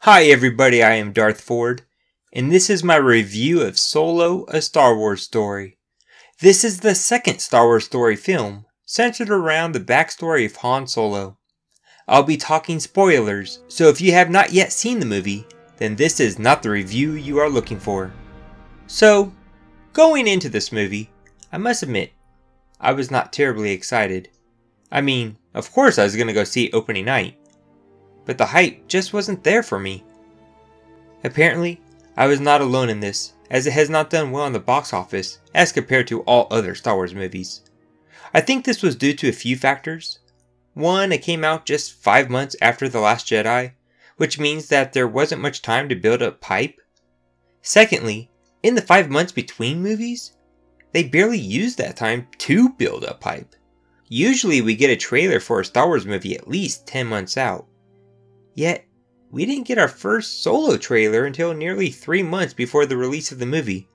Hi everybody, I am Darth Ford, and this is my review of Solo, a Star Wars story. This is the second Star Wars story film, centered around the backstory of Han Solo. I'll be talking spoilers, so if you have not yet seen the movie, then this is not the review you are looking for. So, going into this movie, I must admit, I was not terribly excited. I mean, of course I was going to go see it opening night. But the hype just wasn't there for me. Apparently, I was not alone in this, as it has not done well in the box office as compared to all other Star Wars movies. I think this was due to a few factors. One, it came out just 5 months after The Last Jedi, which means that there wasn't much time to build up hype. Secondly, in the 5 months between movies, they barely used that time to build up hype. Usually we get a trailer for a Star Wars movie at least 10 months out. Yet, we didn't get our first Solo trailer until nearly 3 months before the release of the movie.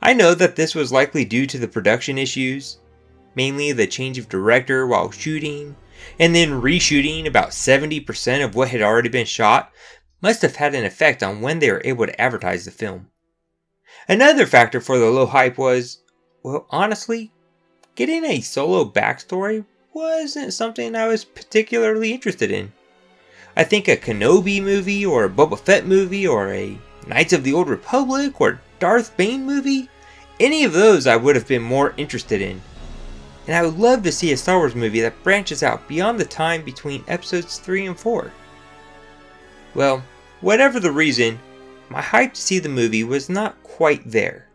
I know that this was likely due to the production issues, mainly the change of director while shooting, and then reshooting about 70% of what had already been shot must have had an effect on when they were able to advertise the film. Another factor for the low hype was, well, honestly, getting a Solo backstory wasn't something I was particularly interested in. I think a Kenobi movie or a Boba Fett movie or a Knights of the Old Republic or Darth Bane movie, any of those I would have been more interested in. And I would love to see a Star Wars movie that branches out beyond the time between episodes 3 and 4. Well, whatever the reason, my hype to see the movie was not quite there.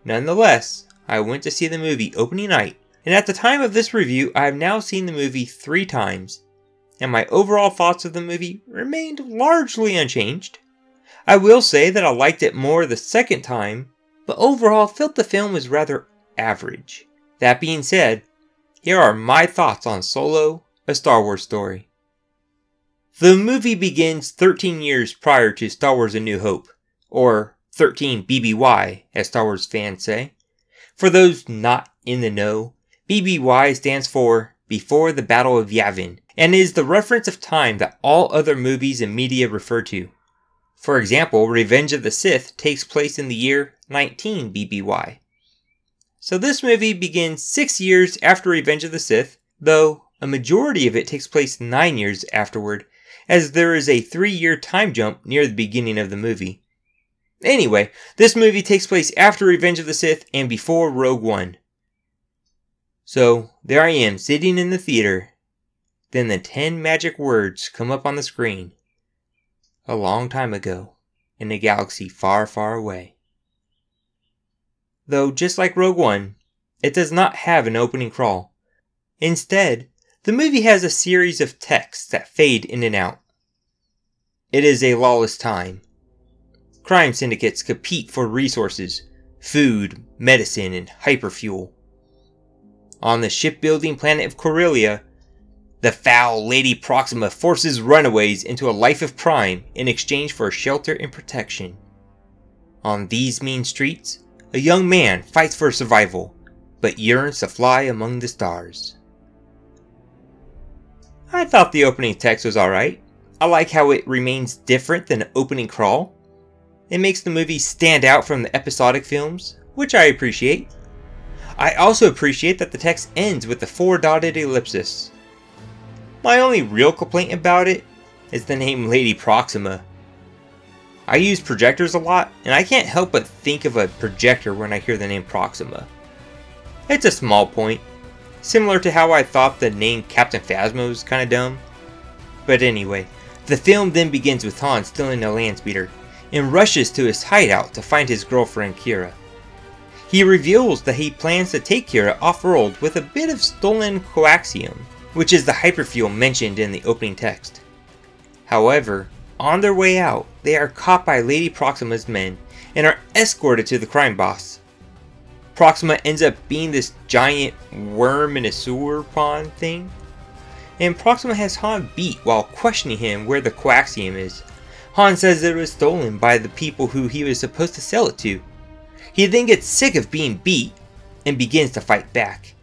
Nonetheless, I went to see the movie opening night, and at the time of this review I have now seen the movie 3 times. And my overall thoughts of the movie remained largely unchanged. I will say that I liked it more the second time, but overall felt the film was rather average. That being said, here are my thoughts on Solo, a Star Wars story. The movie begins 13 years prior to Star Wars A New Hope, or 13 BBY as Star Wars fans say. For those not in the know, BBY stands for Before the Battle of Yavin, and is the reference of time that all other movies and media refer to. For example, Revenge of the Sith takes place in the year 19 BBY. So this movie begins 6 years after Revenge of the Sith, though a majority of it takes place 9 years afterward, as there is a 3-year time jump near the beginning of the movie. Anyway, this movie takes place after Revenge of the Sith and before Rogue One. So, there I am, sitting in the theater. Then the 10 magic words come up on the screen. A long time ago, in a galaxy far, far away. Though, just like Rogue One, it does not have an opening crawl. Instead, the movie has a series of texts that fade in and out. It is a lawless time. Crime syndicates compete for resources, food, medicine, and hyperfuel. On the shipbuilding planet of Corellia, the foul Lady Proxima forces runaways into a life of crime in exchange for shelter and protection. On these mean streets, a young man fights for survival, but yearns to fly among the stars. I thought the opening text was alright. I like how it remains different than an opening crawl. It makes the movie stand out from the episodic films, which I appreciate. I also appreciate that the text ends with the 4 dotted ellipsis. My only real complaint about it is the name Lady Proxima. I use projectors a lot, and I can't help but think of a projector when I hear the name Proxima. It's a small point, similar to how I thought the name Captain Phasma was kinda dumb. But anyway, the film then begins with Han still in a land speeder, and rushes to his hideout to find his girlfriend Qi'ra. He reveals that he plans to take Qi'ra off-world with a bit of stolen coaxium, which is the hyperfuel mentioned in the opening text. However, on their way out, they are caught by Lady Proxima's men and are escorted to the crime boss. Proxima ends up being this giant worm in a sewer pond thing, and Proxima has Han beat while questioning him where the coaxium is. Han says that it was stolen by the people who he was supposed to sell it to. He then gets sick of being beat and begins to fight back.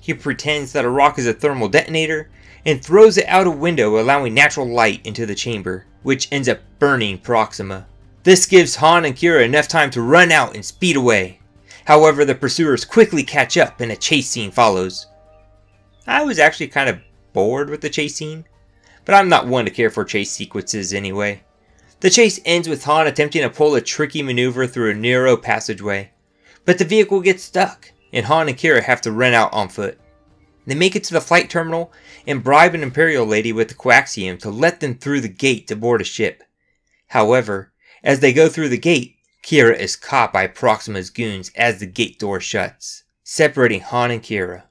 He pretends that a rock is a thermal detonator and throws it out a window, allowing natural light into the chamber, which ends up burning Proxima. This gives Han and Qi'ra enough time to run out and speed away. However, the pursuers quickly catch up and a chase scene follows. I was actually kind of bored with the chase scene, but I'm not one to care for chase sequences anyway. The chase ends with Han attempting to pull a tricky maneuver through a narrow passageway, but the vehicle gets stuck, and Han and Qi'ra have to run out on foot. They make it to the flight terminal and bribe an Imperial lady with the coaxium to let them through the gate to board a ship. However, as they go through the gate, Qi'ra is caught by Proxima's goons as the gate door shuts, separating Han and Qi'ra.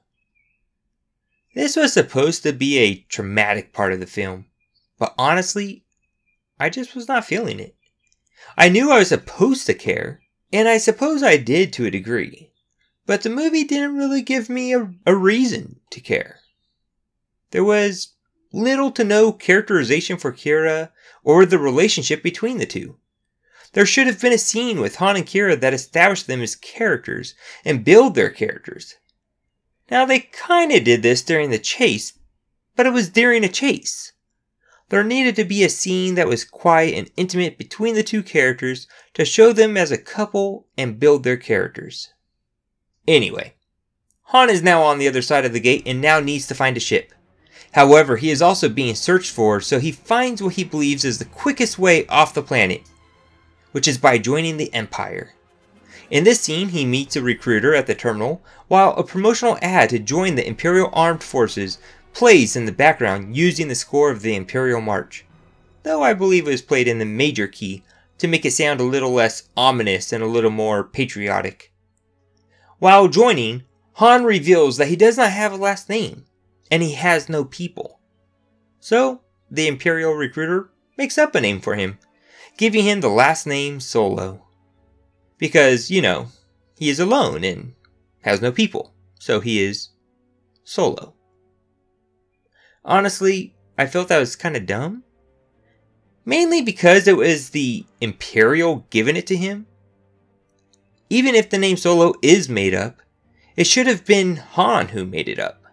This was supposed to be a traumatic part of the film, but honestly, I just was not feeling it. I knew I was supposed to care, and I suppose I did to a degree, but the movie didn't really give me a reason to care. There was little to no characterization for Qi'ra or the relationship between the two. There should have been a scene with Han and Qi'ra that established them as characters and build their characters. Now they kinda did this during the chase, but it was during a chase. There needed to be a scene that was quiet and intimate between the two characters to show them as a couple and build their characters. Anyway, Han is now on the other side of the gate and now needs to find a ship. However, he is also being searched for, so he finds what he believes is the quickest way off the planet, which is by joining the Empire. In this scene, he meets a recruiter at the terminal, while a promotional ad to join the Imperial Armed Forces plays in the background using the score of the Imperial March, though I believe it was played in the major key to make it sound a little less ominous and a little more patriotic. While joining, Han reveals that he does not have a last name, and he has no people. So, the Imperial recruiter makes up a name for him, giving him the last name Solo. Because, he is alone and has no people, so he is Solo. Honestly, I felt that was kind of dumb. Mainly because it was the Imperial giving it to him. Even if the name Solo is made up, it should have been Han who made it up.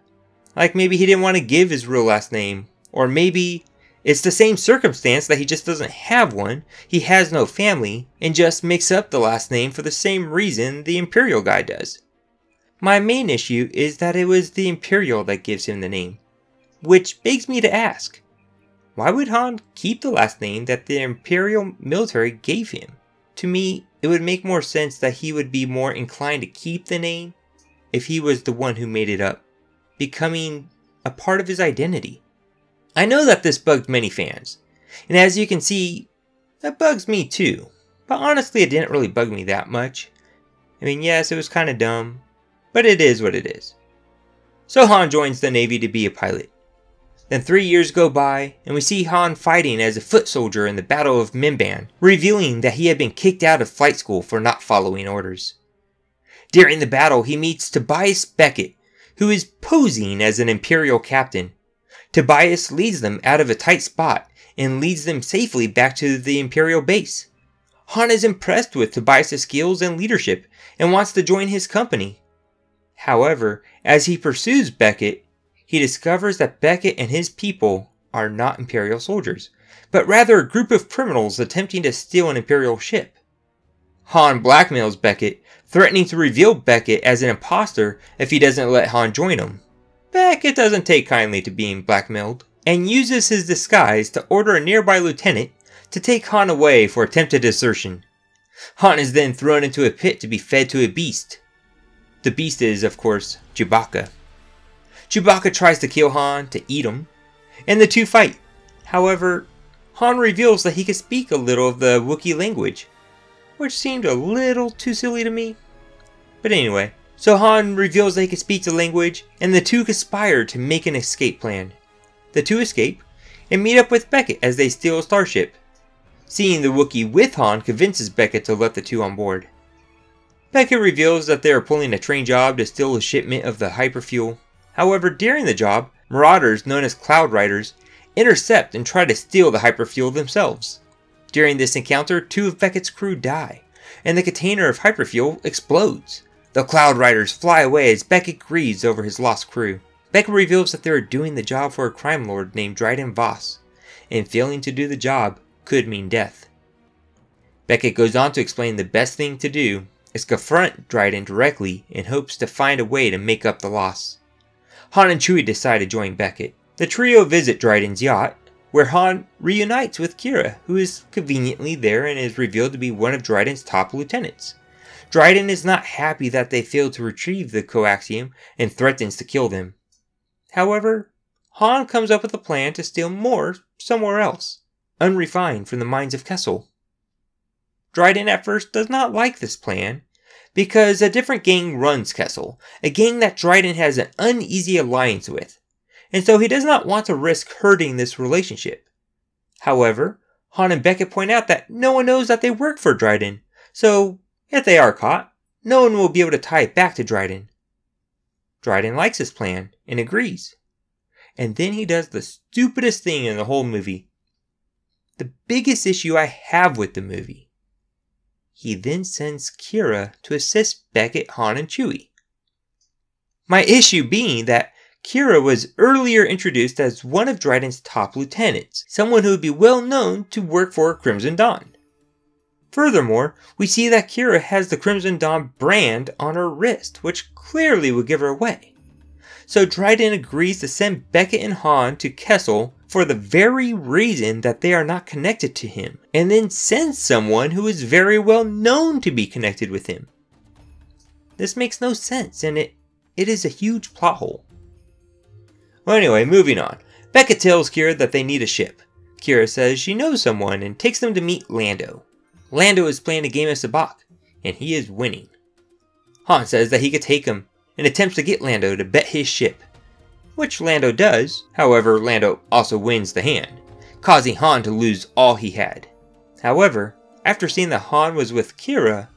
Like maybe he didn't want to give his real last name, or maybe it's the same circumstance that he just doesn't have one, he has no family, and just makes up the last name for the same reason the Imperial guy does. My main issue is that it was the Imperial that gives him the name. Which begs me to ask, why would Han keep the last name that the Imperial military gave him? To me, it would make more sense that he would be more inclined to keep the name if he was the one who made it up, becoming a part of his identity. I know that this bugged many fans, and as you can see, that bugs me too, but honestly it didn't really bug me that much. I mean, yes, it was kind of dumb, but it is what it is. So Han joins the Navy to be a pilot. Then 3 years go by, and we see Han fighting as a foot soldier in the Battle of Mimban, revealing that he had been kicked out of flight school for not following orders. During the battle, he meets Tobias Beckett, who is posing as an Imperial captain. Tobias leads them out of a tight spot and leads them safely back to the Imperial base. Han is impressed with Tobias' skills and leadership and wants to join his company. However, as he pursues Beckett, he discovers that Beckett and his people are not Imperial soldiers, but rather a group of criminals attempting to steal an Imperial ship. Han blackmails Beckett, threatening to reveal Beckett as an imposter if he doesn't let Han join him. Beckett doesn't take kindly to being blackmailed, and uses his disguise to order a nearby lieutenant to take Han away for attempted desertion. Han is then thrown into a pit to be fed to a beast. The beast is, of course, Chewbacca. Chewbacca tries to kill Han to eat him, and the two fight. However, Han reveals that he can speak a little of the Wookiee language, which seemed a little too silly to me. But anyway, so Han reveals that he can speak the language, and the two conspire to make an escape plan. The two escape, and meet up with Beckett as they steal a starship. Seeing the Wookiee with Han convinces Beckett to let the two on board. Beckett reveals that they are pulling a train job to steal a shipment of the hyperfuel. However, during the job, marauders known as Cloud Riders intercept and try to steal the hyperfuel themselves. During this encounter, 2 of Beckett's crew die, and the container of hyperfuel explodes. The Cloud Riders fly away as Beckett grieves over his lost crew. Beckett reveals that they are doing the job for a crime lord named Dryden Voss, and failing to do the job could mean death. Beckett goes on to explain the best thing to do is confront Dryden directly in hopes to find a way to make up the loss. Han and Chewie decide to join Beckett. The trio visit Dryden's yacht, where Han reunites with Kira, who is conveniently there and is revealed to be one of Dryden's top lieutenants. Dryden is not happy that they failed to retrieve the coaxium and threatens to kill them. However, Han comes up with a plan to steal more somewhere else, unrefined from the mines of Kessel. Dryden at first does not like this plan, because a different gang runs Kessel, a gang that Dryden has an uneasy alliance with, and so he does not want to risk hurting this relationship. However, Han and Beckett point out that no one knows that they work for Dryden, so if they are caught, no one will be able to tie it back to Dryden. Dryden likes his plan and agrees. And then he does the stupidest thing in the whole movie. The biggest issue I have with the movie. He then sends Kira to assist Beckett, Han, and Chewie. My issue being that Kira was earlier introduced as one of Dryden's top lieutenants, someone who would be well known to work for Crimson Dawn. Furthermore, we see that Kira has the Crimson Dawn brand on her wrist, which clearly would give her away. So Dryden agrees to send Beckett and Han to Kessel for the very reason that they are not connected to him, and then sends someone who is very well known to be connected with him. This makes no sense, and it is a huge plot hole. Well, anyway, moving on. Beckett tells Kira that they need a ship. Kira says she knows someone and takes them to meet Lando. Lando is playing a game of sabacc, and he is winning. Han says that he could take him, and attempts to get Lando to bet his ship, which Lando does. However, Lando also wins the hand, causing Han to lose all he had. However, after seeing that Han was with Kira,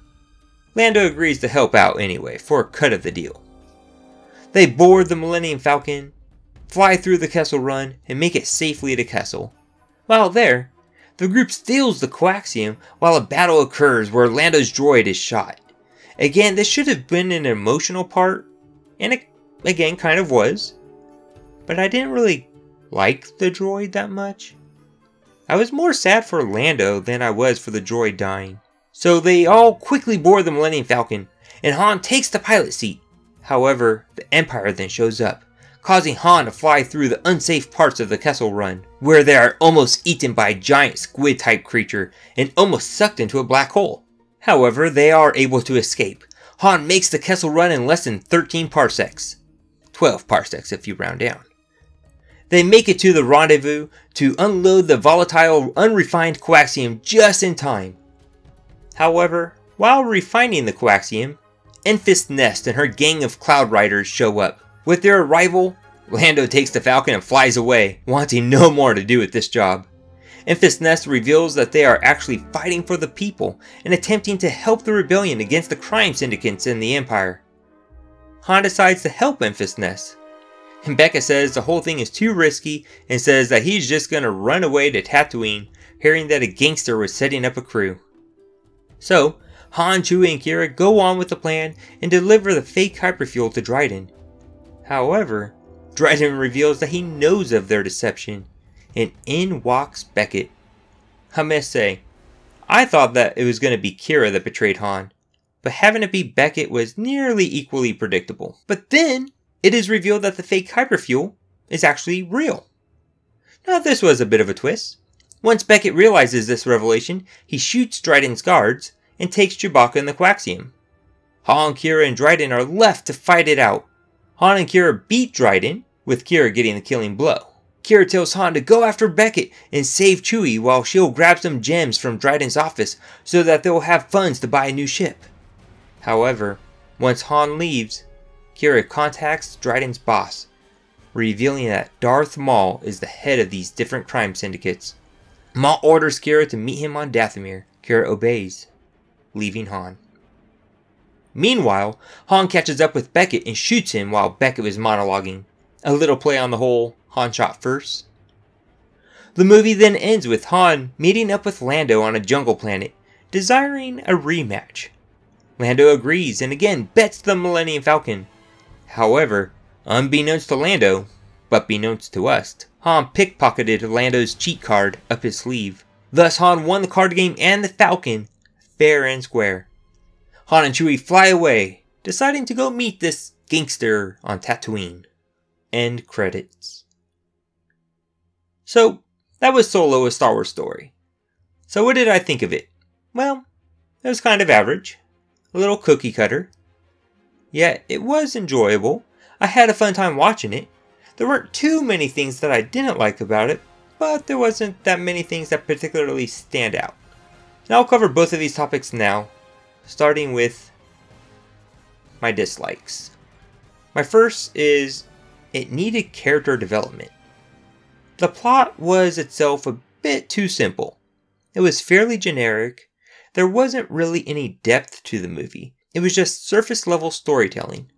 Lando agrees to help out anyway for a cut of the deal. They board the Millennium Falcon, fly through the Kessel Run, and make it safely to Kessel. While there, the group steals the coaxium while a battle occurs where Lando's droid is shot. Again, this should have been an emotional part, and it again kind of was, but I didn't really like the droid that much. I was more sad for Lando than I was for the droid dying. So they all quickly board the Millennium Falcon, and Han takes the pilot seat. However, the Empire then shows up, causing Han to fly through the unsafe parts of the Kessel Run, where they are almost eaten by a giant squid-type creature and almost sucked into a black hole. However, they are able to escape. Han makes the Kessel Run in less than 13 parsecs. 12 parsecs if you round down. They make it to the rendezvous to unload the volatile, unrefined coaxium just in time. However, while refining the coaxium, Enfys Nest and her gang of Cloud Riders show up. With their arrival, Lando takes the Falcon and flies away, wanting no more to do with this job. Enfys Nest reveals that they are actually fighting for the people and attempting to help the rebellion against the crime syndicates in the Empire. Han decides to help Enfys Nest, and Beckett says the whole thing is too risky and says that he's just gonna run away to Tatooine, hearing that a gangster was setting up a crew. So, Han, Chewie, and Kira go on with the plan and deliver the fake hyperfuel to Dryden. However, Dryden reveals that he knows of their deception, and in walks Beckett. I must say, I thought that it was going to be Kira that betrayed Han, but having it be Beckett was nearly equally predictable. But then, it is revealed that the fake hyperfuel is actually real. Now this was a bit of a twist. Once Beckett realizes this revelation, he shoots Dryden's guards and takes Chewbacca and the coaxium. Han, Kira, and Dryden are left to fight it out. Han and Kira beat Dryden, with Kira getting the killing blow. Kira tells Han to go after Beckett and save Chewie while she'll grab some gems from Dryden's office so that they'll have funds to buy a new ship. However, once Han leaves, Kira contacts Dryden's boss, revealing that Darth Maul is the head of these different crime syndicates. Maul orders Kira to meet him on Dathomir. Kira obeys, leaving Han. Meanwhile, Han catches up with Beckett and shoots him while Beckett was monologuing. A little play on the whole Han shot first. The movie then ends with Han meeting up with Lando on a jungle planet, desiring a rematch. Lando agrees and again bets the Millennium Falcon. However, Unbeknownst to Lando, but beknownst to us, Han pickpocketed Lando's cheat card up his sleeve. Thus Han won the card game and the Falcon, fair and square. Han and Chewie fly away, deciding to go meet this gangster on Tatooine. End credits. So, that was Solo, a Star Wars story. So what did I think of it? Well, it was kind of average. A little cookie cutter. Yet, it was enjoyable. I had a fun time watching it. There weren't too many things that I didn't like about it, but there wasn't that many things that particularly stand out. And I'll cover both of these topics now, starting with my dislikes. My first is, it needed character development. The plot was itself a bit too simple. It was fairly generic. There wasn't really any depth to the movie. It was just surface level storytelling.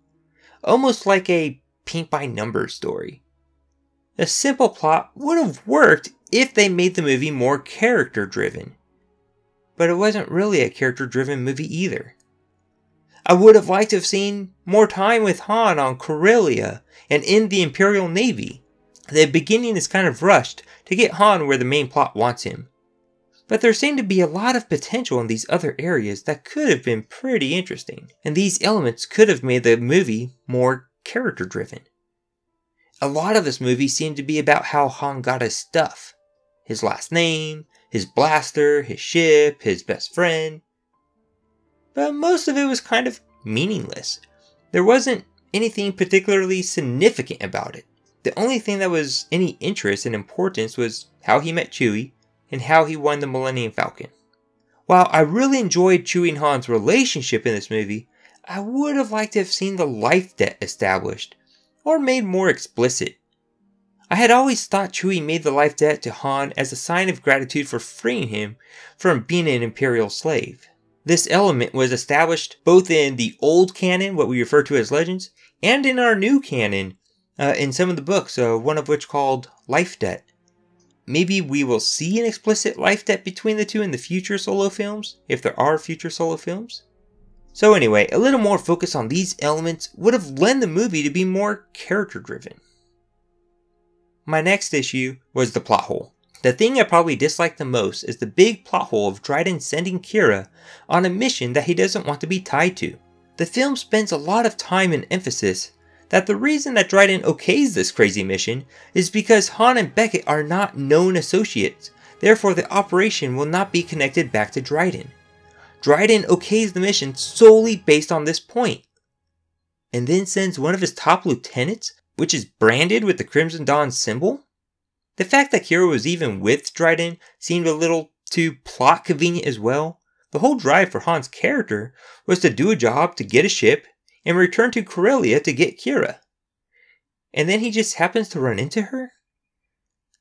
Almost like a paint-by-numbers story. A simple plot would have worked if they made the movie more character-driven. But it wasn't really a character-driven movie either. I would have liked to have seen more time with Han on Corellia and in the Imperial Navy. The beginning is kind of rushed to get Han where the main plot wants him. But there seemed to be a lot of potential in these other areas that could have been pretty interesting, and these elements could have made the movie more character-driven. A lot of this movie seemed to be about how Han got his stuff. His last name, his blaster, his ship, his best friend. But most of it was kind of meaningless. There wasn't anything particularly significant about it. The only thing that was any interest and importance was how he met Chewie, and how he won the Millennium Falcon. While I really enjoyed Chewie and Han's relationship in this movie, I would have liked to have seen the life debt established, or made more explicit. I had always thought Chewie made the life debt to Han as a sign of gratitude for freeing him from being an Imperial slave. This element was established both in the old canon, what we refer to as legends, and in our new canon, in some of the books, one of which called Life Debt. Maybe we will see an explicit life debt between the two in the future Solo films, if there are future Solo films. So anyway, a little more focus on these elements would have led the movie to be more character-driven. My next issue was the plot hole. The thing I probably dislike the most is the big plot hole of Dryden sending Qi'ra on a mission that he doesn't want to be tied to. The film spends a lot of time and emphasis that the reason that Dryden okays this crazy mission is because Han and Beckett are not known associates, therefore the operation will not be connected back to Dryden. Dryden okays the mission solely based on this point, and then sends one of his top lieutenants, which is branded with the Crimson Dawn symbol? The fact that Qi'ra was even with Dryden seemed a little too plot convenient as well. The whole drive for Han's character was to do a job to get a ship and return to Corellia to get Qi'ra. And then he just happens to run into her?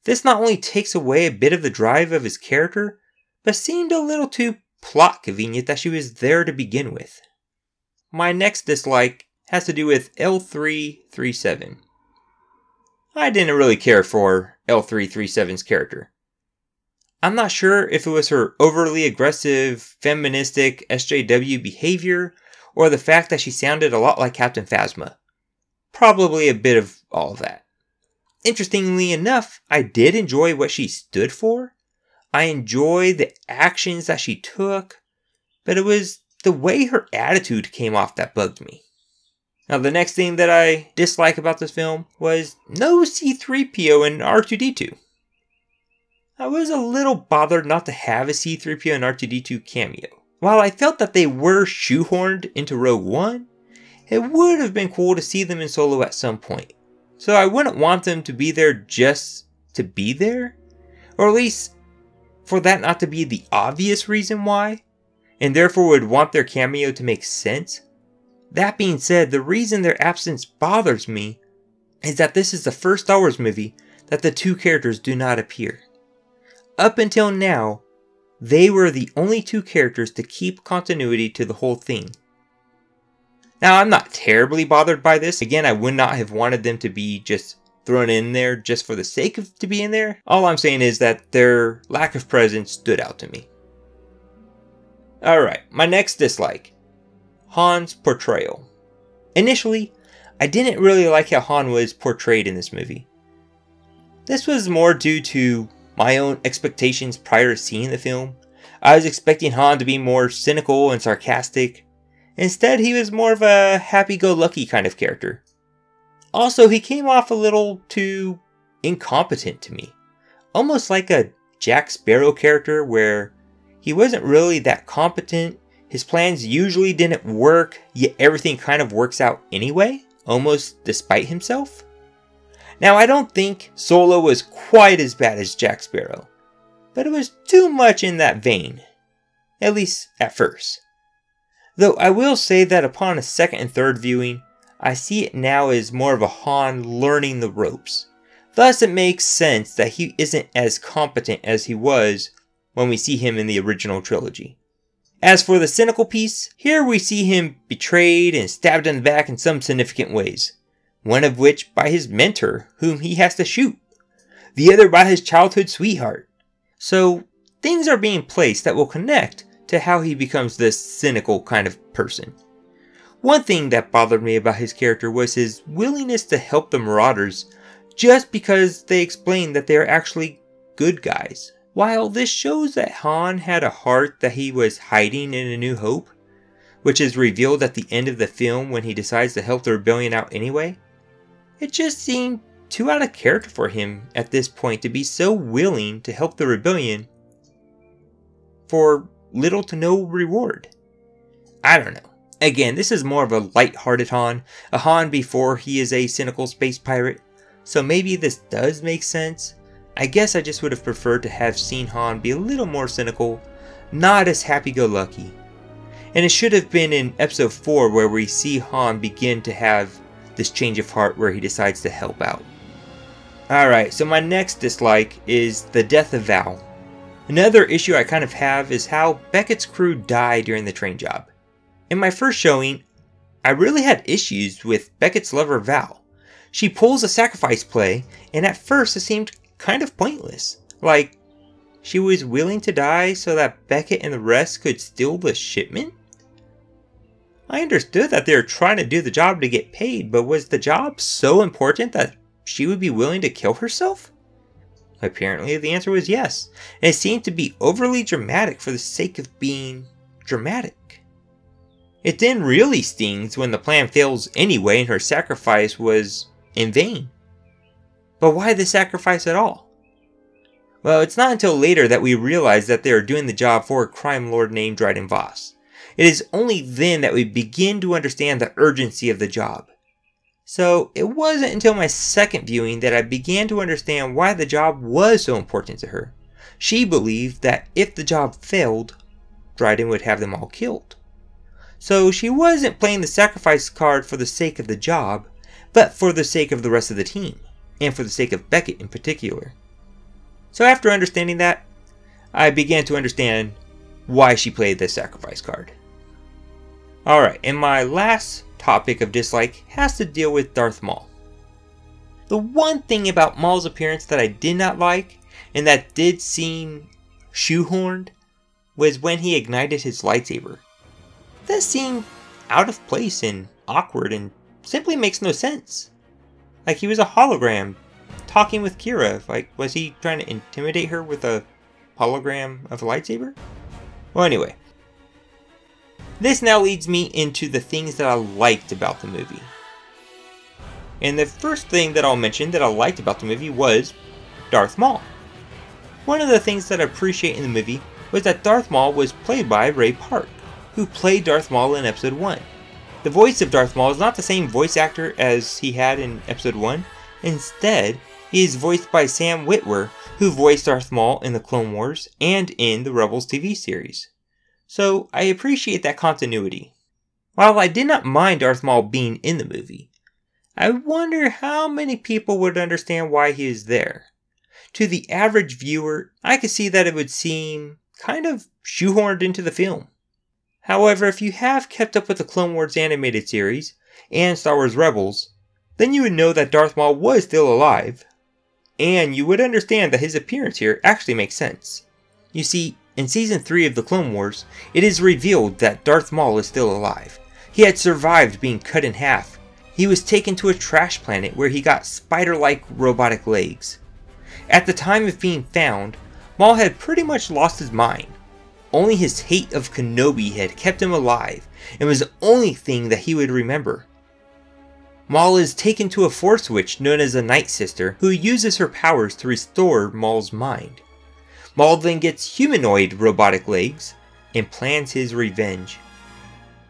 This not only takes away a bit of the drive of his character, but seemed a little too plot convenient that she was there to begin with. My next dislike has to do with L3-37. I didn't really care for L3-37's character. I'm not sure if it was her overly aggressive, feministic SJW behavior, or the fact that she sounded a lot like Captain Phasma. Probably a bit of all of that. Interestingly enough, I did enjoy what she stood for. I enjoyed the actions that she took, but it was the way her attitude came off that bugged me. Now the next thing that I dislike about this film was no C-3PO and R2-D2. I was a little bothered not to have a C-3PO and R2-D2 cameo. While I felt that they were shoehorned into Rogue One, it would have been cool to see them in Solo at some point. So I wouldn't want them to be there just to be there, or at least for that not to be the obvious reason why, and therefore would want their cameo to make sense. That being said, the reason their absence bothers me is that this is the first Star Wars movie that the two characters do not appear. Up until now, they were the only two characters to keep continuity to the whole thing. Now, I'm not terribly bothered by this. Again, I would not have wanted them to be just thrown in there just for the sake of to be in there. All I'm saying is that their lack of presence stood out to me. Alright, my next dislike. Han's portrayal. Initially, I didn't really like how Han was portrayed in this movie. This was more due to my own expectations prior to seeing the film. I was expecting Han to be more cynical and sarcastic. Instead, he was more of a happy-go-lucky kind of character. Also, he came off a little too incompetent to me. Almost like a Jack Sparrow character where he wasn't really that competent. His plans usually didn't work, yet everything kind of works out anyway, almost despite himself. Now, I don't think Solo was quite as bad as Jack Sparrow, but it was too much in that vein, at least at first. Though I will say that upon a second and third viewing, I see it now as more of a Han learning the ropes. Thus, it makes sense that he isn't as competent as he was when we see him in the original trilogy. As for the cynical piece, here we see him betrayed and stabbed in the back in some significant ways. One of which by his mentor, whom he has to shoot. The other by his childhood sweetheart. So, things are being placed that will connect to how he becomes this cynical kind of person. One thing that bothered me about his character was his willingness to help the Marauders just because they explained that they are actually good guys. While this shows that Han had a heart that he was hiding in A New Hope, which is revealed at the end of the film when he decides to help the rebellion out anyway, it just seemed too out of character for him at this point to be so willing to help the rebellion for little to no reward. I don't know. Again, this is more of a light-hearted Han, a Han before he is a cynical space pirate, so maybe this does make sense. I guess I just would have preferred to have seen Han be a little more cynical, not as happy-go-lucky. And it should have been in episode 4 where we see Han begin to have this change of heart where he decides to help out. Alright, so my next dislike is the death of Val. Another issue I kind of have is how Beckett's crew die during the train job. In my first showing, I really had issues with Beckett's lover Val. She pulls a sacrifice play, and at first it seemed kind of pointless. Like, she was willing to die so that Beckett and the rest could steal the shipment? I understood that they were trying to do the job to get paid, but was the job so important that she would be willing to kill herself? Apparently the answer was yes, and it seemed to be overly dramatic for the sake of being dramatic. It then really stings when the plan fails anyway and her sacrifice was in vain. But why the sacrifice at all? Well, it's not until later that we realize that they are doing the job for a crime lord named Dryden Voss. It is only then that we begin to understand the urgency of the job. So it wasn't until my second viewing that I began to understand why the job was so important to her. She believed that if the job failed, Dryden would have them all killed. So she wasn't playing the sacrifice card for the sake of the job, but for the sake of the rest of the team, and for the sake of Beckett in particular. So after understanding that, I began to understand why she played this sacrifice card. Alright, and my last topic of dislike has to deal with Darth Maul. The one thing about Maul's appearance that I did not like, and that did seem shoehorned, was when he ignited his lightsaber. That seemed out of place and awkward and simply makes no sense. Like he was a hologram talking with Kira. Like, was he trying to intimidate her with a hologram of a lightsaber? Well, anyway. This now leads me into the things that I liked about the movie. And the first thing that I'll mention that I liked about the movie was Darth Maul. One of the things that I appreciate in the movie was that Darth Maul was played by Ray Park, who played Darth Maul in Episode 1. The voice of Darth Maul is not the same voice actor as he had in Episode 1. Instead, he is voiced by Sam Witwer, who voiced Darth Maul in the Clone Wars and in the Rebels TV series. So I appreciate that continuity. While I did not mind Darth Maul being in the movie, I wonder how many people would understand why he is there. To the average viewer, I could see that it would seem kind of shoehorned into the film. However, if you have kept up with the Clone Wars animated series and Star Wars Rebels, then you would know that Darth Maul was still alive, and you would understand that his appearance here actually makes sense. You see, in Season 3 of the Clone Wars, it is revealed that Darth Maul is still alive. He had survived being cut in half. he was taken to a trash planet where he got spider-like robotic legs. At the time of being found, Maul had pretty much lost his mind. Only his hate of Kenobi had kept him alive and was the only thing that he would remember. Maul is taken to a Force Witch known as the Night Sister, who uses her powers to restore Maul's mind. Maul then gets humanoid robotic legs and plans his revenge.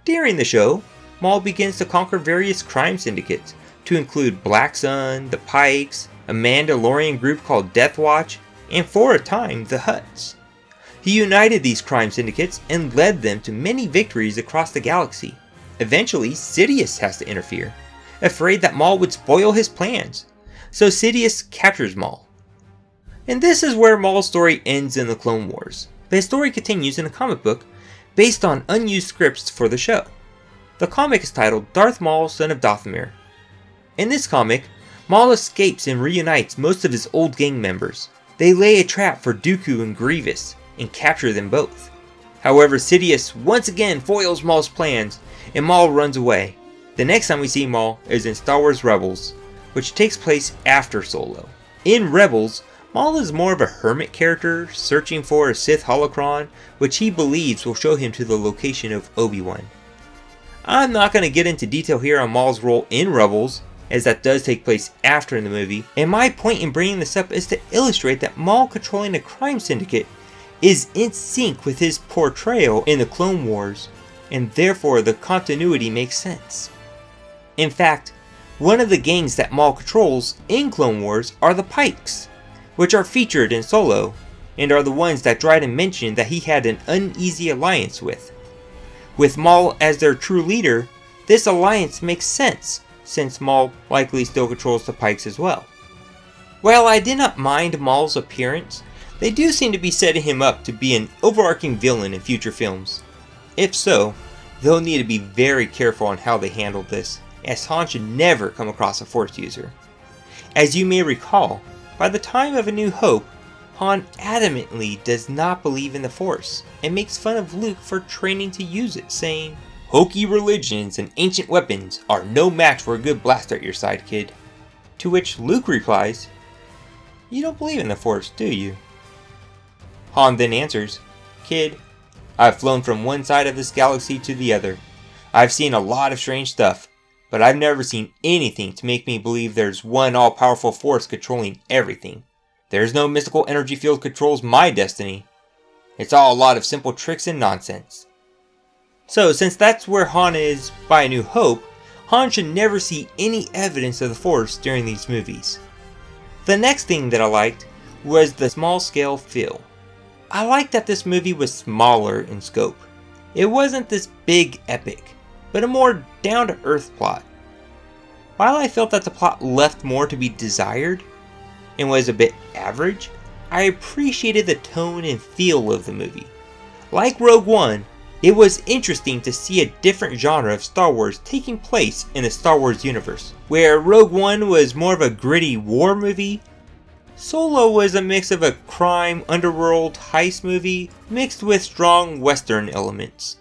During the show, Maul begins to conquer various crime syndicates, to include Black Sun, the Pikes, a Mandalorian group called Death Watch, and for a time, the Hutts. He united these crime syndicates and led them to many victories across the galaxy. Eventually, Sidious has to interfere, afraid that Maul would spoil his plans, so Sidious captures Maul. And this is where Maul's story ends in the Clone Wars, but his story continues in a comic book based on unused scripts for the show. The comic is titled Darth Maul, Son of Dathomir. In this comic, Maul escapes and reunites most of his old gang members. They lay a trap for Dooku and Grievous, and capture them both. However, Sidious once again foils Maul's plans, and Maul runs away. The next time we see Maul is in Star Wars Rebels, which takes place after Solo. In Rebels, Maul is more of a hermit character, searching for a Sith holocron, which he believes will show him to the location of Obi-Wan. I'm not going to get into detail here on Maul's role in Rebels, as that does take place after the movie, and my point in bringing this up is to illustrate that Maul controlling a crime syndicate is in sync with his portrayal in the Clone Wars, and therefore the continuity makes sense. In fact, one of the gangs that Maul controls in Clone Wars are the Pikes, which are featured in Solo, and are the ones that Dryden mentioned that he had an uneasy alliance with. With Maul as their true leader, this alliance makes sense, since Maul likely still controls the Pikes as well. While I did not mind Maul's appearance, they do seem to be setting him up to be an overarching villain in future films. If so, they'll need to be very careful on how they handle this, as Han should never come across a Force user. As you may recall, by the time of A New Hope, Han adamantly does not believe in the Force, and makes fun of Luke for training to use it, saying, "Hokey religions and ancient weapons are no match for a good blaster at your side, kid." To which Luke replies, "You don't believe in the Force, do you?" Han then answers, "Kid, I've flown from one side of this galaxy to the other. I've seen a lot of strange stuff, but I've never seen anything to make me believe there's one all-powerful force controlling everything. There's no mystical energy field controls my destiny. It's all a lot of simple tricks and nonsense." So, since that's where Han is by A New Hope, Han should never see any evidence of the Force during these movies. The next thing that I liked was the small-scale feel. I liked that this movie was smaller in scope. It wasn't this big epic, but a more down-to-earth plot. While I felt that the plot left more to be desired, and was a bit average, I appreciated the tone and feel of the movie. Like Rogue One, it was interesting to see a different genre of Star Wars taking place in the Star Wars universe. Where Rogue One was more of a gritty war movie, Solo was a mix of a crime, underworld, heist movie mixed with strong Western elements,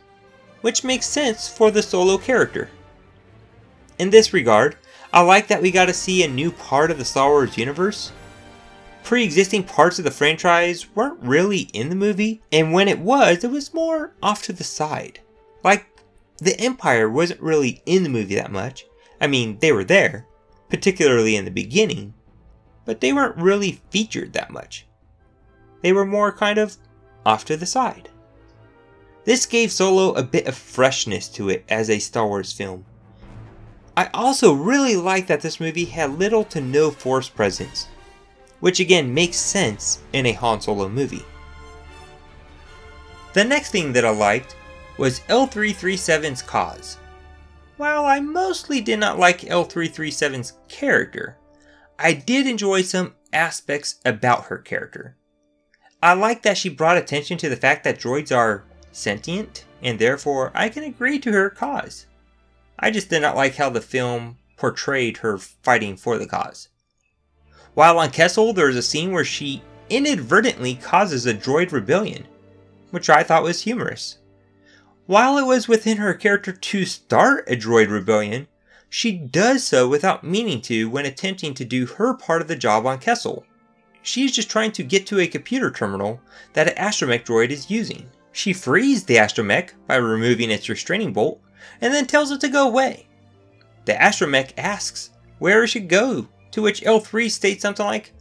which makes sense for the Solo character. In this regard, I like that we got to see a new part of the Star Wars universe. Pre-existing parts of the franchise weren't really in the movie, and when it was more off to the side. Like, the Empire wasn't really in the movie that much. I mean, they were there, particularly in the beginning, but they weren't really featured that much. They were more kind of off to the side. This gave Solo a bit of freshness to it as a Star Wars film. I also really like that this movie had little to no Force presence, which again makes sense in a Han Solo movie. The next thing that I liked was L337's Kaz. While I mostly did not like L337's character, I did enjoy some aspects about her character. I like that she brought attention to the fact that droids are sentient, and therefore I can agree to her cause. I just did not like how the film portrayed her fighting for the cause. While on Kessel, there is a scene where she inadvertently causes a droid rebellion, which I thought was humorous. While it was within her character to start a droid rebellion, she does so without meaning to when attempting to do her part of the job on Kessel. She's just trying to get to a computer terminal that an astromech droid is using. She frees the astromech by removing its restraining bolt, and then tells it to go away. The astromech asks where it should go, to which L3 states something like,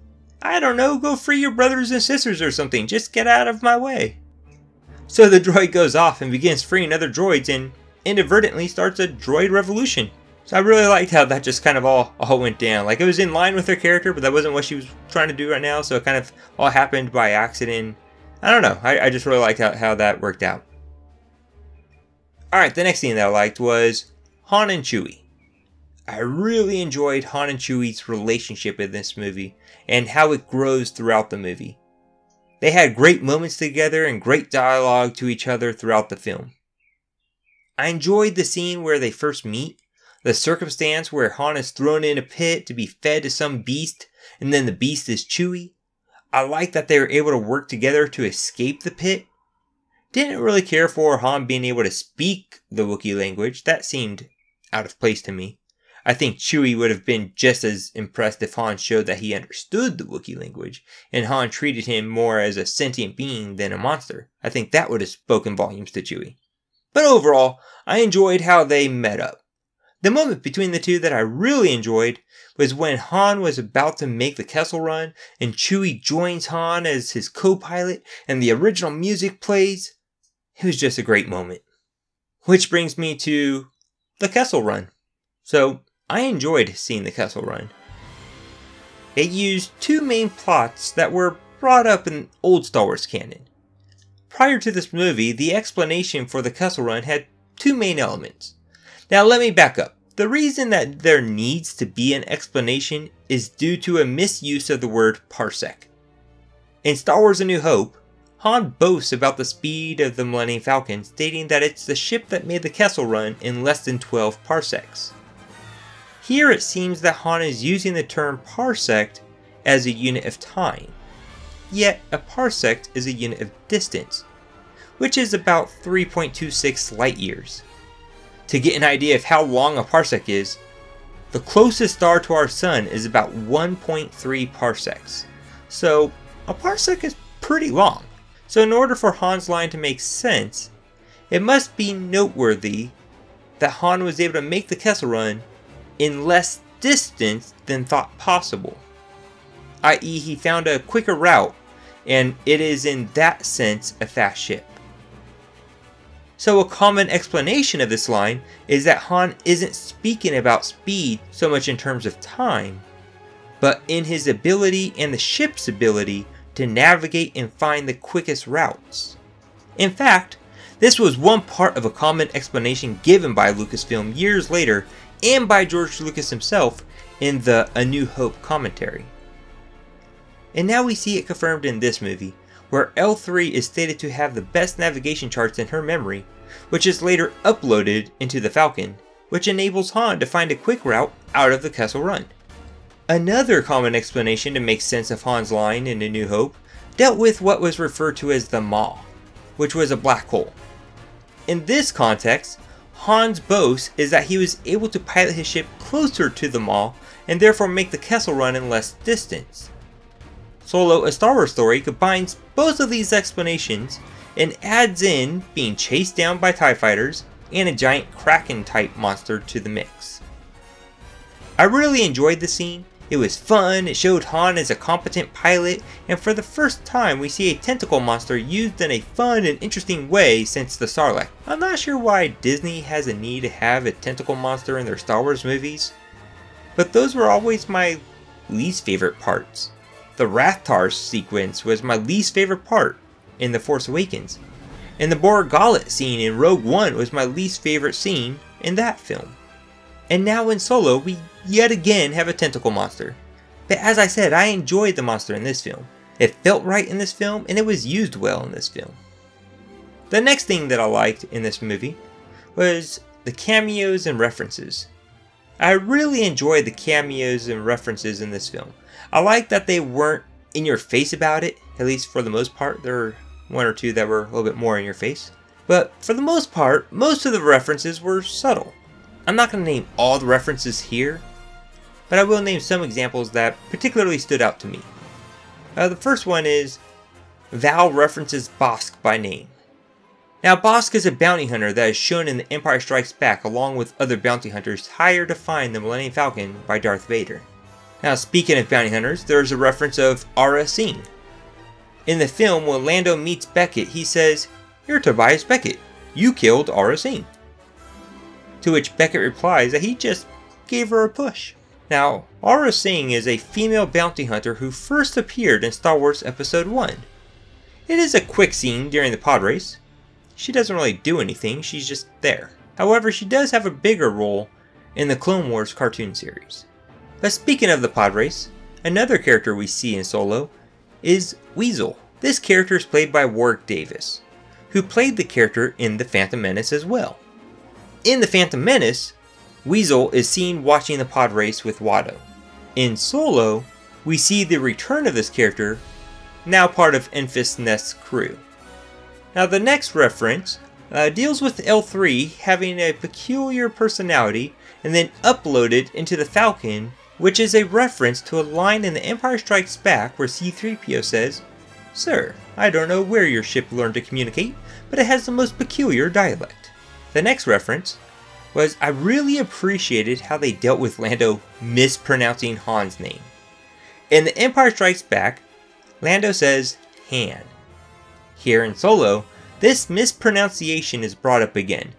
"I don't know, go free your brothers and sisters or something, just get out of my way." So the droid goes off and begins freeing other droids and inadvertently starts a droid revolution. So I really liked how that just kind of all went down. Like, it was in line with her character, but that wasn't what she was trying to do right now, so it kind of all happened by accident. I don't know, I just really liked how that worked out. Alright, the next thing that I liked was Han and Chewie. I really enjoyed Han and Chewie's relationship in this movie, and how it grows throughout the movie. They had great moments together and great dialogue to each other throughout the film. I enjoyed the scene where they first meet, the circumstance where Han is thrown in a pit to be fed to some beast, and then the beast is Chewie. I like that they were able to work together to escape the pit. Didn't really care for Han being able to speak the Wookiee language, that seemed out of place to me. I think Chewie would have been just as impressed if Han showed that he understood the Wookiee language, and Han treated him more as a sentient being than a monster. I think that would have spoken volumes to Chewie. But overall, I enjoyed how they met up. The moment between the two that I really enjoyed was when Han was about to make the Kessel Run, and Chewie joins Han as his co-pilot, and the original music plays. It was just a great moment. Which brings me to the Kessel Run. So, I enjoyed seeing the Kessel Run. It used two main plots that were brought up in old Star Wars canon. Prior to this movie, the explanation for the Kessel Run had two main elements. Now let me back up. The reason that there needs to be an explanation is due to a misuse of the word parsec. In Star Wars A New Hope, Han boasts about the speed of the Millennium Falcon, stating that it's the ship that made the Kessel Run in less than 12 parsecs. Here it seems that Han is using the term parsec as a unit of time, yet a parsec is a unit of distance, which is about 3.26 light years. To get an idea of how long a parsec is, the closest star to our sun is about 1.3 parsecs, so a parsec is pretty long. So in order for Han's line to make sense, it must be noteworthy that Han was able to make the Kessel Run in less distance than thought possible, i.e. he found a quicker route, and it is in that sense a fast ship. So a common explanation of this line is that Han isn't speaking about speed so much in terms of time, but in his ability and the ship's ability to navigate and find the quickest routes. In fact, this was one part of a common explanation given by Lucasfilm years later and by George Lucas himself in the A New Hope commentary. And now we see it confirmed in this movie, where L3 is stated to have the best navigation charts in her memory, which is later uploaded into the Falcon, which enables Han to find a quick route out of the Kessel Run. Another common explanation to make sense of Han's line in A New Hope dealt with what was referred to as the Maw, which was a black hole. In this context, Han's boast is that he was able to pilot his ship closer to the Maw and therefore make the Kessel Run in less distance. Solo: A Star Wars Story combines both of these explanations and adds in being chased down by TIE fighters and a giant Kraken type monster to the mix. I really enjoyed the scene. It was fun, it showed Han as a competent pilot, and for the first time we see a tentacle monster used in a fun and interesting way since the Sarlacc. I'm not sure why Disney has a need to have a tentacle monster in their Star Wars movies, but those were always my least favorite parts. The Rathtar sequence was my least favorite part in The Force Awakens, and the Borg Gauntlet scene in Rogue One was my least favorite scene in that film. And now in Solo, we yet again have a tentacle monster. But as I said, I enjoyed the monster in this film. It felt right in this film, and it was used well in this film. The next thing that I liked in this movie was the cameos and references. I really enjoyed the cameos and references in this film. I like that they weren't in your face about it, at least for the most part. There were one or two that were a little bit more in your face. But for the most part, most of the references were subtle. I'm not going to name all the references here, but I will name some examples that particularly stood out to me. The first one is Val references Bossk by name. Now, Bossk is a bounty hunter that is shown in The Empire Strikes Back along with other bounty hunters hired to find the Millennium Falcon by Darth Vader. Now, speaking of bounty hunters, there is a reference of Aurra Sing. In the film, when Lando meets Beckett, he says, "You're Tobias Beckett. You killed Aurra Sing." To which Beckett replies that he just gave her a push. Now, Aurra Sing is a female bounty hunter who first appeared in Star Wars Episode 1. It is a quick scene during the pod race. She doesn't really do anything, she's just there. However, she does have a bigger role in the Clone Wars cartoon series. But speaking of the pod race, another character we see in Solo is Weasel. This character is played by Warwick Davis, who played the character in The Phantom Menace as well. In The Phantom Menace, Weasel is seen watching the pod race with Watto. In Solo, we see the return of this character, now part of Enfys Nest's crew. Now the next reference deals with L3 having a peculiar personality and then uploaded into the Falcon, which is a reference to a line in The Empire Strikes Back where C-3PO says, "Sir, I don't know where your ship learned to communicate, but it has the most peculiar dialect." The next reference was I really appreciated how they dealt with Lando mispronouncing Han's name. In The Empire Strikes Back, Lando says Han. Here in Solo, this mispronunciation is brought up again,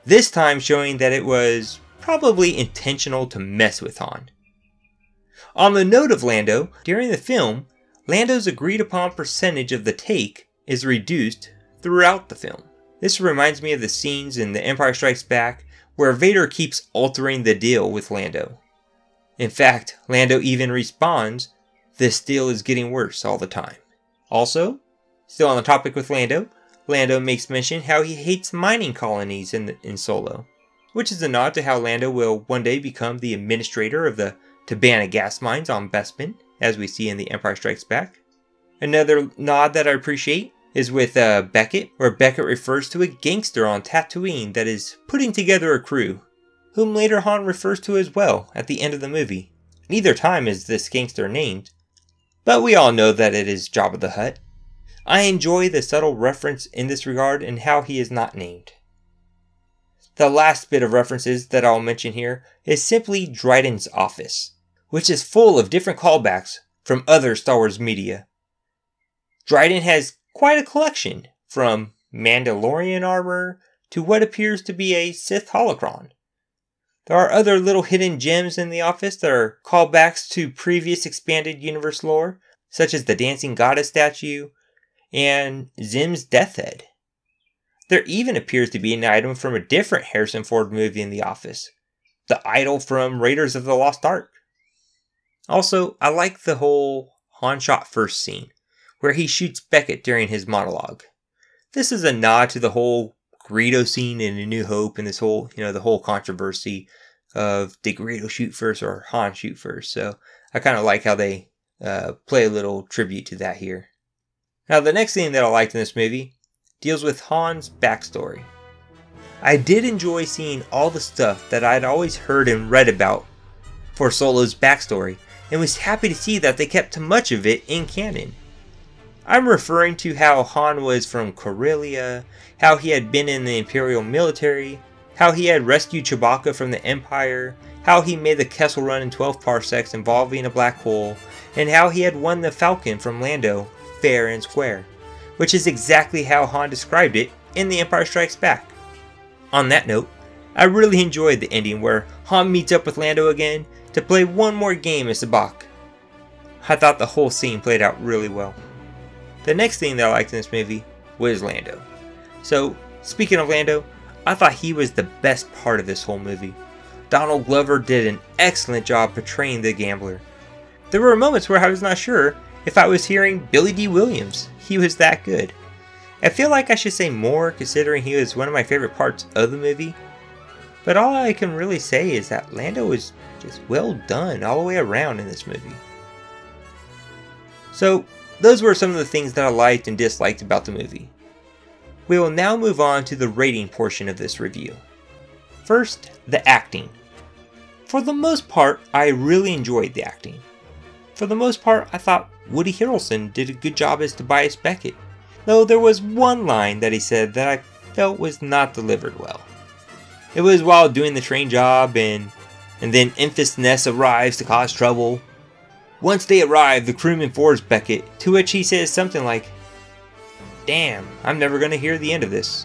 this time showing that it was probably intentional to mess with Han. On the note of Lando, during the film, Lando's agreed upon percentage of the take is reduced throughout the film. This reminds me of the scenes in The Empire Strikes Back where Vader keeps altering the deal with Lando. In fact, Lando even responds, "This deal is getting worse all the time." Also, still on the topic with Lando makes mention how he hates mining colonies in Solo, which is a nod to how Lando will one day become the administrator of the Tabana gas mines on Bespin, as we see in The Empire Strikes Back. Another nod that I appreciate is with Beckett, where Beckett refers to a gangster on Tatooine that is putting together a crew, whom later Han refers to as well at the end of the movie. Neither time is this gangster named, but we all know that it is Jabba the Hutt. I enjoy the subtle reference in this regard and how he is not named. The last bit of references that I'll mention here is simply Dryden's office, which is full of different callbacks from other Star Wars media. Dryden has quite a collection, from Mandalorian armor to what appears to be a Sith holocron. There are other little hidden gems in the office that are callbacks to previous expanded universe lore, such as the Dancing Goddess statue and Zim's Death Head. There even appears to be an item from a different Harrison Ford movie in the office, the idol from Raiders of the Lost Ark. Also, I like the whole Han shot first scene, where he shoots Beckett during his monologue. This is a nod to the whole Greedo scene in A New Hope and this whole, the whole controversy of did Greedo shoot first or Han shoot first. So I kind of like how they play a little tribute to that here. Now the next thing that I liked in this movie deals with Han's backstory. I did enjoy seeing all the stuff that I'd always heard and read about for Solo's backstory, and was happy to see that they kept much of it in canon. I'm referring to how Han was from Corellia, how he had been in the Imperial military, how he had rescued Chewbacca from the Empire, how he made the Kessel Run in 12 parsecs involving a black hole, and how he had won the Falcon from Lando fair and square, which is exactly how Han described it in The Empire Strikes Back. On that note, I really enjoyed the ending where Han meets up with Lando again to play one more game as Sabacc. I thought the whole scene played out really well. The next thing that I liked in this movie was Lando. So, speaking of Lando, I thought he was the best part of this whole movie. Donald Glover did an excellent job portraying the gambler. There were moments where I was not sure if I was hearing Billy D. Williams. He was that good. I feel like I should say more considering he was one of my favorite parts of the movie. But all I can really say is that Lando was just well done all the way around in this movie. So, those were some of the things that I liked and disliked about the movie. We will now move on to the rating portion of this review. First, the acting. For the most part, I really enjoyed the acting. For the most part, I thought Woody Harrelson did a good job as Tobias Beckett, though there was one line that he said that I felt was not delivered well. It was while doing the train job and then Enfys Nest arrives to cause trouble. Once they arrive, the crewman informs Beckett, to which he says something like, "Damn, I'm never going to hear the end of this."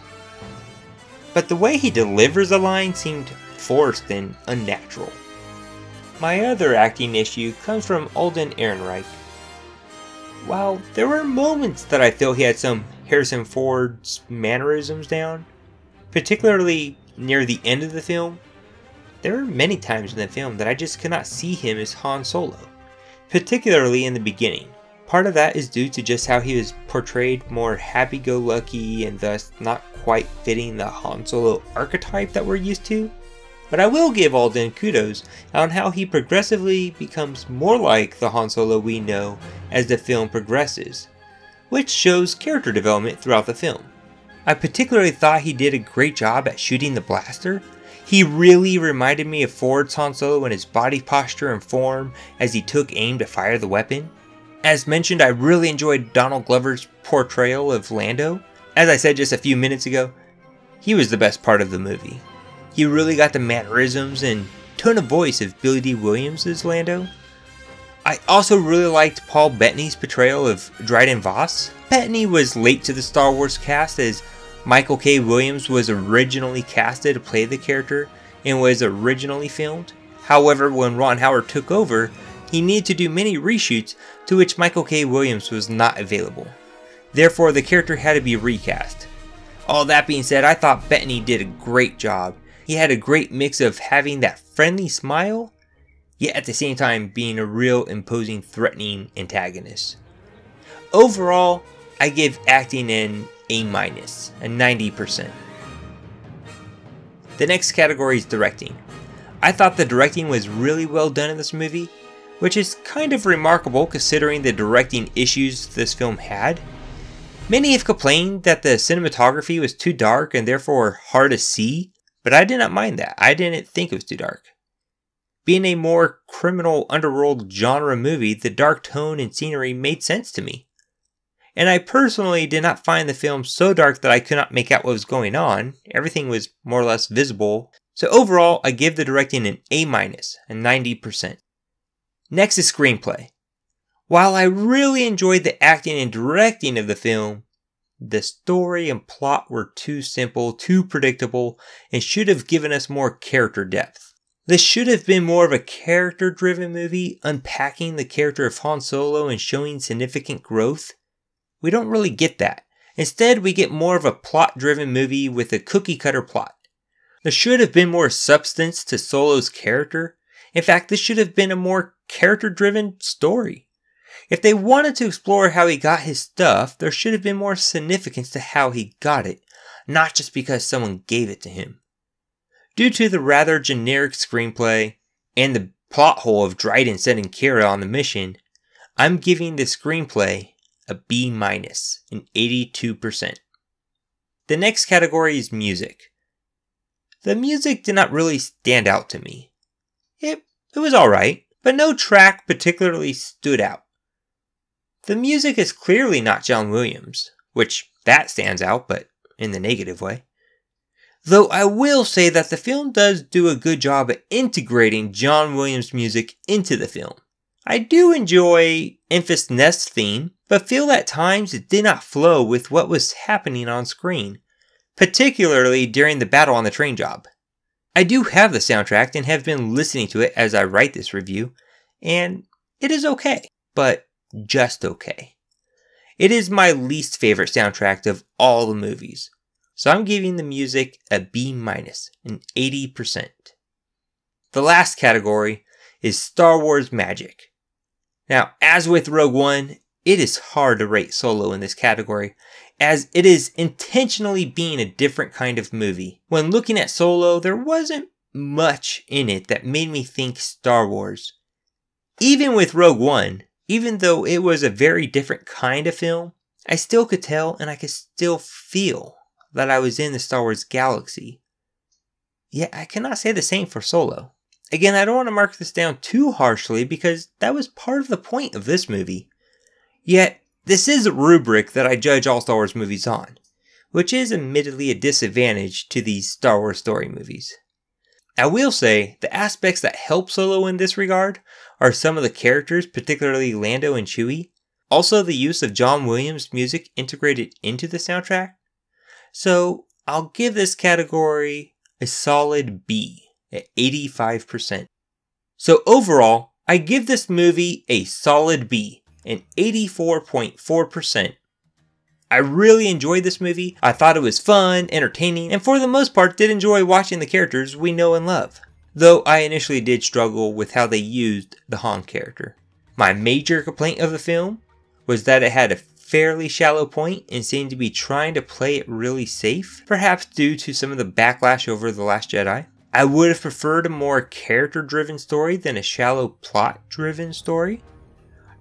But the way he delivers the line seemed forced and unnatural. My other acting issue comes from Alden Ehrenreich. While there were moments that I felt he had some Harrison Ford's mannerisms down, particularly near the end of the film, there were many times in the film that I just could not see him as Han Solo, particularly in the beginning. Part of that is due to just how he was portrayed more happy-go-lucky and thus not quite fitting the Han Solo archetype that we're used to. But I will give Alden kudos on how he progressively becomes more like the Han Solo we know as the film progresses, which shows character development throughout the film. I particularly thought he did a great job at shooting the blaster. He really reminded me of Ford's Han Solo in his body posture and form as he took aim to fire the weapon. As mentioned, I really enjoyed Donald Glover's portrayal of Lando. As I said just a few minutes ago, he was the best part of the movie. He really got the mannerisms and tone of voice of Billy Dee Williams as Lando. I also really liked Paul Bettany's portrayal of Dryden Voss. Bettany was late to the Star Wars cast as Michael K. Williams was originally casted to play the character and was originally filmed. However, when Ron Howard took over, he needed to do many reshoots to which Michael K. Williams was not available. Therefore, the character had to be recast. All that being said, I thought Bettany did a great job. He had a great mix of having that friendly smile, yet at the same time being a real imposing, threatening antagonist. Overall, I give acting an A-, a 90%. The next category is directing. I thought the directing was really well done in this movie, which is kind of remarkable considering the directing issues this film had. Many have complained that the cinematography was too dark and therefore hard to see, but I did not mind that. I didn't think it was too dark. Being a more criminal underworld genre movie, the dark tone and scenery made sense to me. And I personally did not find the film so dark that I could not make out what was going on. Everything was more or less visible. So overall, I give the directing an A-, a 90%. Next is screenplay. While I really enjoyed the acting and directing of the film, the story and plot were too simple, too predictable, and should have given us more character depth. This should have been more of a character-driven movie, unpacking the character of Han Solo and showing significant growth. We don't really get that. Instead, we get more of a plot-driven movie with a cookie-cutter plot. There should have been more substance to Solo's character. In fact, this should have been a more character-driven story. If they wanted to explore how he got his stuff, there should have been more significance to how he got it, not just because someone gave it to him. Due to the rather generic screenplay and the plot hole of Dryden sending Kira on the mission, I'm giving the screenplay a B-, an 82%. The next category is music. The music did not really stand out to me. It was alright, but no track particularly stood out. The music is clearly not John Williams, which that stands out, but in the negative way. Though I will say that the film does do a good job at integrating John Williams' music into the film. I do enjoy Enfys Nest's theme, but feel at times it did not flow with what was happening on screen, particularly during the battle on the train job. I do have the soundtrack and have been listening to it as I write this review, and it is okay, but just okay. It is my least favorite soundtrack of all the movies, so I'm giving the music a B-, an 80%. The last category is Star Wars Magic. Now, as with Rogue One, it is hard to rate Solo in this category, as it is intentionally being a different kind of movie. When looking at Solo, there wasn't much in it that made me think Star Wars. Even with Rogue One, even though it was a very different kind of film, I still could tell and I could still feel that I was in the Star Wars galaxy. Yet I cannot say the same for Solo. Again, I don't want to mark this down too harshly because that was part of the point of this movie. Yet, this is a rubric that I judge all Star Wars movies on, which is admittedly a disadvantage to these Star Wars story movies. I will say, the aspects that help Solo in this regard are some of the characters, particularly Lando and Chewie, also the use of John Williams music integrated into the soundtrack. So, I'll give this category a solid B at 85%. So overall, I give this movie a solid B, an 84.4%. I really enjoyed this movie. I thought it was fun, entertaining, and for the most part did enjoy watching the characters we know and love. Though I initially did struggle with how they used the Han character. My major complaint of the film was that it had a fairly shallow point and seemed to be trying to play it really safe, perhaps due to some of the backlash over The Last Jedi. I would have preferred a more character-driven story than a shallow plot-driven story.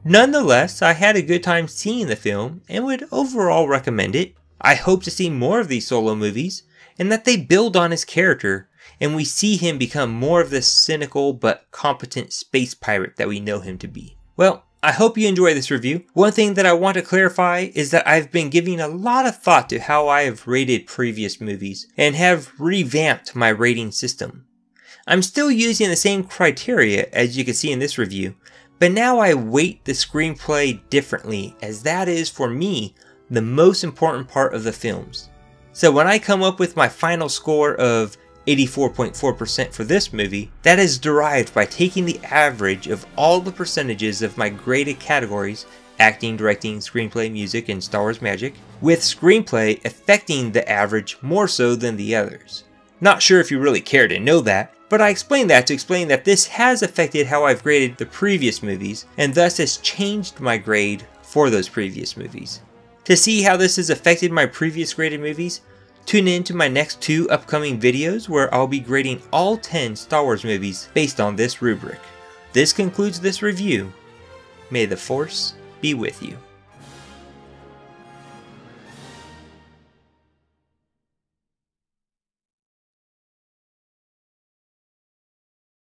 Nonetheless, I had a good time seeing the film and would overall recommend it. I hope to see more of these Solo movies and that they build on his character and we see him become more of the cynical but competent space pirate that we know him to be. Well, I hope you enjoy this review. One thing that I want to clarify is that I've been giving a lot of thought to how I have rated previous movies and have revamped my rating system. I'm still using the same criteria as you can see in this review, but now I weight the screenplay differently as that is, for me, the most important part of the films. So when I come up with my final score of 84.4% for this movie, that is derived by taking the average of all the percentages of my graded categories, acting, directing, screenplay, music, and Star Wars magic, with screenplay affecting the average more so than the others. Not sure if you really care to know that, but I explained that to explain that this has affected how I've graded the previous movies, and thus has changed my grade for those previous movies. To see how this has affected my previous graded movies, tune in to my next 2 upcoming videos where I'll be grading all 10 Star Wars movies based on this rubric. This concludes this review. May the Force be with you.